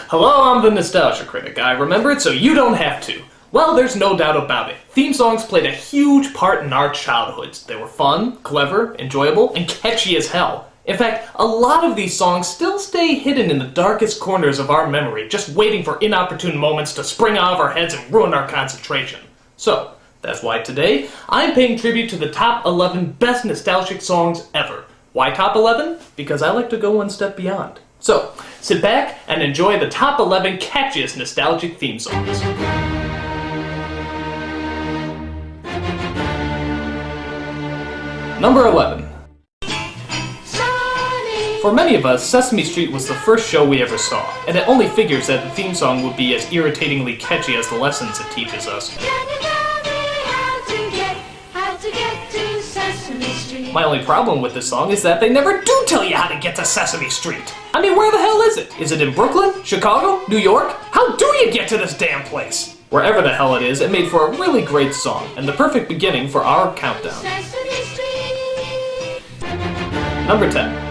Hello, I'm the Nostalgia Critic. I remembered so you don't have to. Well, there's no doubt about it. Theme songs played a huge part in our childhoods. They were fun, clever, enjoyable, and catchy as hell. In fact, a lot of these songs still stay hidden in the darkest corners of our memory, just waiting for inopportune moments to spring out of our heads and ruin our concentration. So, that's why today, I'm paying tribute to the top 11 best nostalgic songs ever. Why top 11? Because I like to go one step beyond. So, sit back and enjoy the top 11 catchiest nostalgic theme songs. Number 11. For many of us, Sesame Street was the first show we ever saw, and it only figures that the theme song would be as irritatingly catchy as the lessons it teaches us. My only problem with this song is that they never do tell you how to get to Sesame Street. I mean, where the hell is it? Is it in Brooklyn? Chicago? New York? How do you get to this damn place? Wherever the hell it is, it made for a really great song, and the perfect beginning for our countdown. Number 10.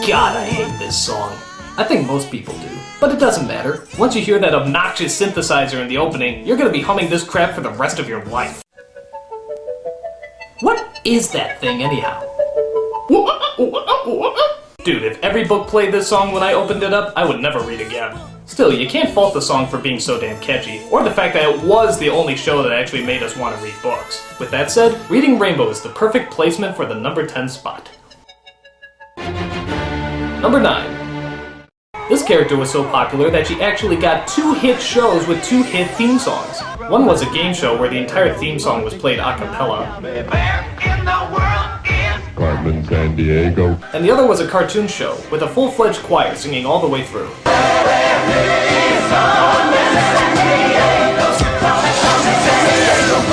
God, I hate this song. I think most people do, but it doesn't matter. Once you hear that obnoxious synthesizer in the opening, you're gonna be humming this crap for the rest of your life. What is that thing anyhow? Dude, if every book played this song when I opened it up, I would never read again. Still, you can't fault the song for being so damn catchy, or the fact that it was the only show that actually made us want to read books. With that said, Reading Rainbow is the perfect placement for the number 10 spot. Number 9. This character was so popular that she actually got 2 hit shows with 2 hit theme songs. One was a game show where the entire theme song was played a cappella. Carmen Sandiego. And the other was a cartoon show with a full-fledged choir singing all the way through.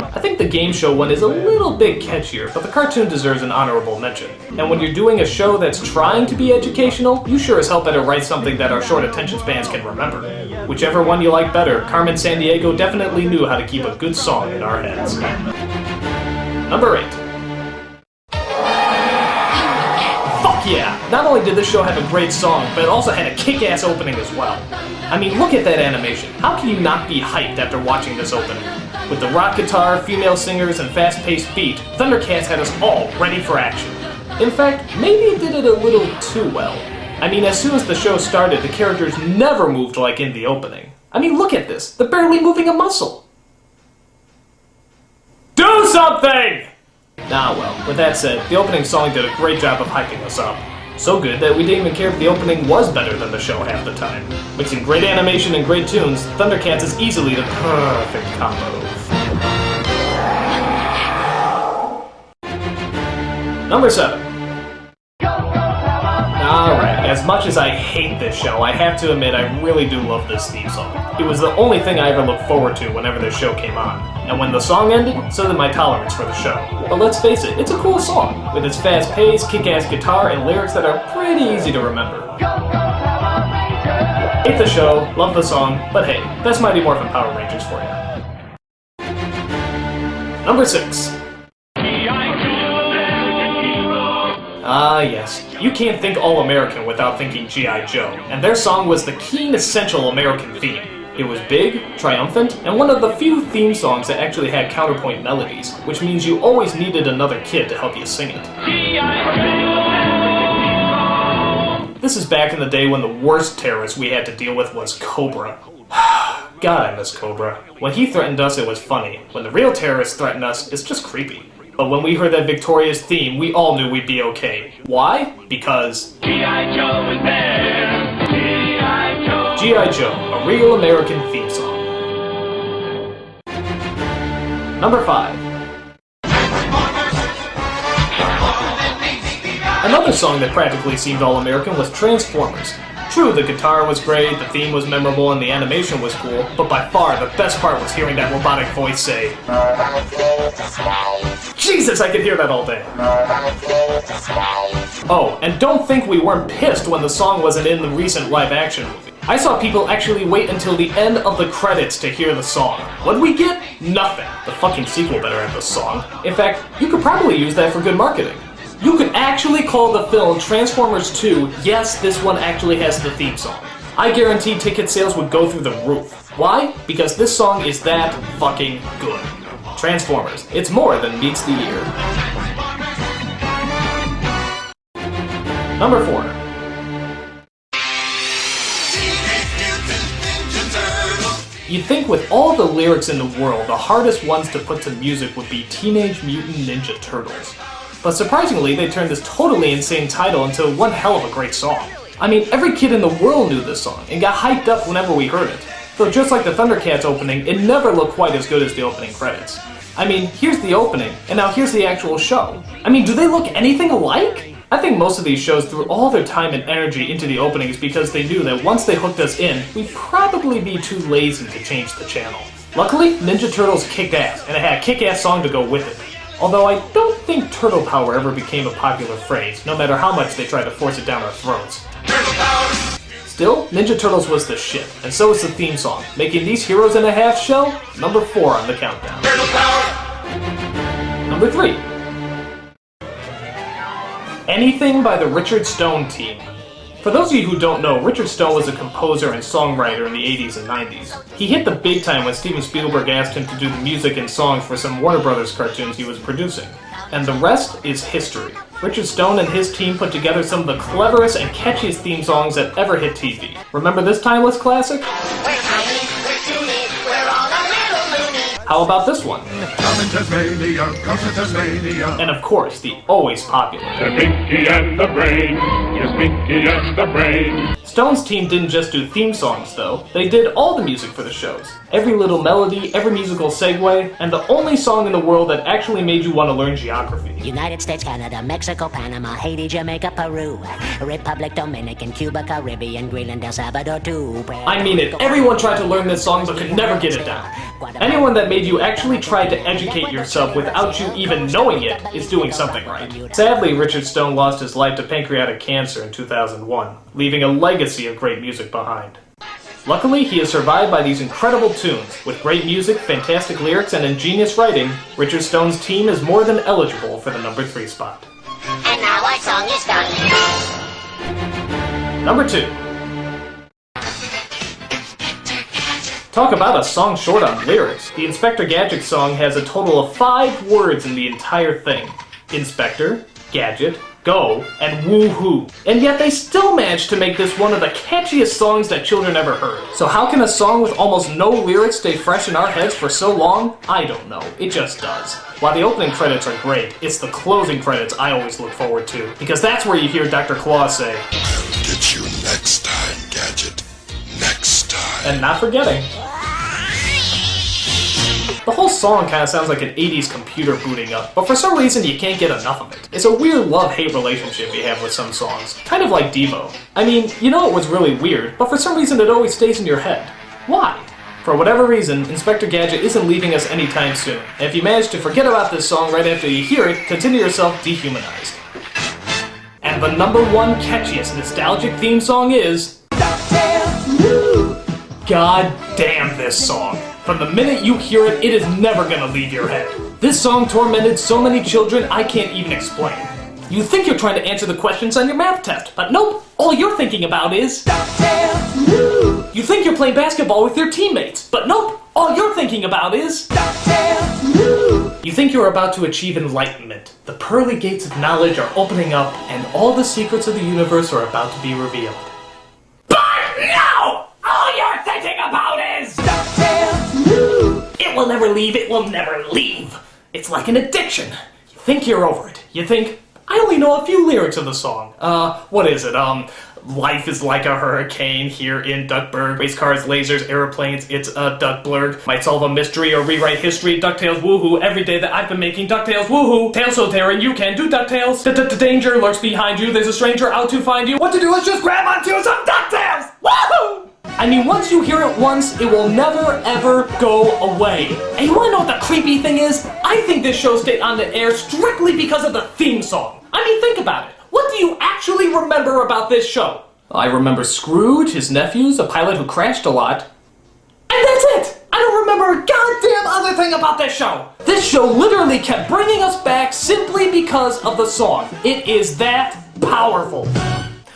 I think the game show one is a little bit catchier, but the cartoon deserves an honorable mention. And when you're doing a show that's trying to be educational, you sure as hell better write something that our short attention spans can remember. Whichever one you like better, Carmen Sandiego definitely knew how to keep a good song in our heads. Number 8. Fuck yeah! Not only did this show have a great song, but it also had a kick-ass opening as well. I mean, look at that animation. How can you not be hyped after watching this opening? With the rock guitar, female singers, and fast-paced beat, Thundercats had us all ready for action. In fact, maybe it did it a little too well. I mean, as soon as the show started, the characters never moved like in the opening. I mean, look at this. They're barely moving a muscle. Do something! Nah, well, with that said, the opening song did a great job of hyping us up. So good that we didn't even care if the opening was better than the show half the time. Mixing great animation and great tunes, Thundercats is easily the perfect combo. Number 7. Alright, as much as I hate this show, I have to admit I really do love this theme song. It was the only thing I ever looked forward to whenever this show came on. And when the song ended, so did my tolerance for the show. But let's face it, it's a cool song, with its fast pace, kick-ass guitar, and lyrics that are pretty easy to remember. Hate the show, love the song, but hey, that's Mighty Morphin Power Rangers for you. Number 6. Ah yes, you can't think All-American without thinking G.I. Joe, and their song was the keen, essential American theme. It was big, triumphant, and one of the few theme songs that actually had counterpoint melodies, which means you always needed another kid to help you sing it. This is back in the day when the worst terrorist we had to deal with was Cobra. God, I miss Cobra. When he threatened us, it was funny. When the real terrorists threatened us, it's just creepy. But when we heard that victorious theme, we all knew we'd be okay. Why? Because G.I. Joe is there! G.I. Joe! G.I. Joe, a real American theme song. Number 5. Another song that practically seemed all-American was Transformers. True, the guitar was great, the theme was memorable, and the animation was cool, but by far the best part was hearing that robotic voice say, Jesus, I could hear that all day. Oh, and don't think we weren't pissed when the song wasn't in the recent live-action movie. I saw people actually wait until the end of the credits to hear the song. What'd we get? Nothing. The fucking sequel better have the song. In fact, you could probably use that for good marketing. You could actually call the film Transformers 2, yes, this one actually has the theme song. I guarantee ticket sales would go through the roof. Why? Because this song is that fucking good. Transformers, it's more than meets the ear. Number 4. You'd think with all the lyrics in the world, the hardest ones to put to music would be Teenage Mutant Ninja Turtles. But surprisingly, they turned this totally insane title into one hell of a great song. I mean, every kid in the world knew this song, and got hyped up whenever we heard it. Though just like the Thundercats opening, it never looked quite as good as the opening credits. I mean, here's the opening, and now here's the actual show. I mean, do they look anything alike? I think most of these shows threw all their time and energy into the openings because they knew that once they hooked us in, we'd probably be too lazy to change the channel. Luckily, Ninja Turtles kicked ass, and it had a kick-ass song to go with it. Although I don't think turtle power ever became a popular phrase, no matter how much they tried to force it down our throats. Still, Ninja Turtles was the shit, and so is the theme song, making these Heroes and a Half show number 4 on the countdown. Number 3. Anything by the Richard Stone Team. For those of you who don't know, Richard Stone was a composer and songwriter in the 80s and 90s. He hit the big time when Steven Spielberg asked him to do the music and songs for some Warner Brothers cartoons he was producing. And the rest is history. Richard Stone and his team put together some of the cleverest and catchiest theme songs that ever hit TV. Remember this timeless classic? We're tiny, we're toony, we're all a little loony. How about this one? Come to Tasmania, come to Tasmania. And of course, the always popular The Pinky and the Brain, yes, Pinky and the Brain. Stone's team didn't just do theme songs, though. They did all the music for the shows. Every little melody, every musical segue, and the only song in the world that actually made you want to learn geography. United States, Canada, Mexico, Panama, Haiti, Jamaica, Peru, Republic, Dominican, Cuba, Caribbean, Greenland, El Salvador, too. I mean it, everyone tried to learn this song but could never get it down. Anyone that made you actually try to educate yourself without you even knowing it is doing something right. Sadly, Richard Stone lost his life to pancreatic cancer in 2001, leaving a legacy of great music behind. Luckily, he is survived by these incredible tunes. With great music, fantastic lyrics, and ingenious writing, Richard Stone's team is more than eligible for the number 3 spot. And now our song is done. Number 2. Talk about a song short on lyrics. The Inspector Gadget song has a total of 5 words in the entire thing. Inspector, Gadget, Go, and Woohoo. And yet they still managed to make this one of the catchiest songs that children ever heard. So how can a song with almost no lyrics stay fresh in our heads for so long? I don't know. It just does. While the opening credits are great, it's the closing credits I always look forward to. Because that's where you hear Dr. Claus say, I'll get you next time, Gadget. Next time. and not forgetting. The whole song kind of sounds like an 80s computer booting up, but for some reason you can't get enough of it. It's a weird love-hate relationship you have with some songs, kind of like Devo. I mean, you know it was really weird, but for some reason it always stays in your head. Why? For whatever reason, Inspector Gadget isn't leaving us anytime soon, and if you manage to forget about this song right after you hear it, consider yourself dehumanized. And the number 1 catchiest nostalgic theme song is... God damn this song. From the minute you hear it, it is never gonna leave your head. This song tormented so many children I can't even explain. You think you're trying to answer the questions on your math test, but nope, all you're thinking about is... You think you're playing basketball with your teammates, but nope, all you're thinking about is... You think you're about to achieve enlightenment. The pearly gates of knowledge are opening up, and all the secrets of the universe are about to be revealed. But no! All you're thinking about is... It will never leave, it will never leave. It's like an addiction. You think you're over it. You think, I only know a few lyrics of the song. What is it? Life is like a hurricane here in Duckburg. Race cars, lasers, airplanes, it's a Duckblurg. Might solve a mystery or rewrite history. DuckTales woohoo. Every day that I've been making DuckTales woohoo. Tales so daring, you can do DuckTales. Danger lurks behind you. There's a stranger out to find you. What to do is just grab onto some DuckTales! Woohoo! I mean, once you hear it once, it will never, ever go away. And you wanna know what the creepy thing is? I think this show stayed on the air strictly because of the theme song. I mean, think about it. What do you actually remember about this show? I remember Scrooge, his nephews, a pilot who crashed a lot. And that's it! I don't remember a goddamn other thing about this show. This show literally kept bringing us back simply because of the song. It is that powerful.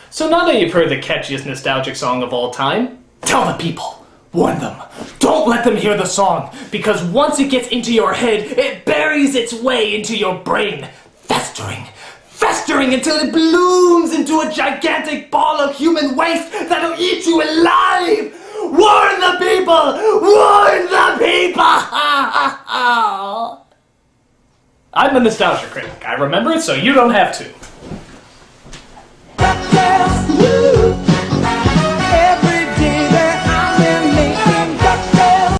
So now that you've heard the catchiest nostalgic song of all time, tell the people. Warn them. Don't let them hear the song, because once it gets into your head, it buries its way into your brain, festering until it blooms into a gigantic ball of human waste that'll eat you alive! Warn the people! Warn the people! I'm the nostalgia critic. I remember it so you don't have to.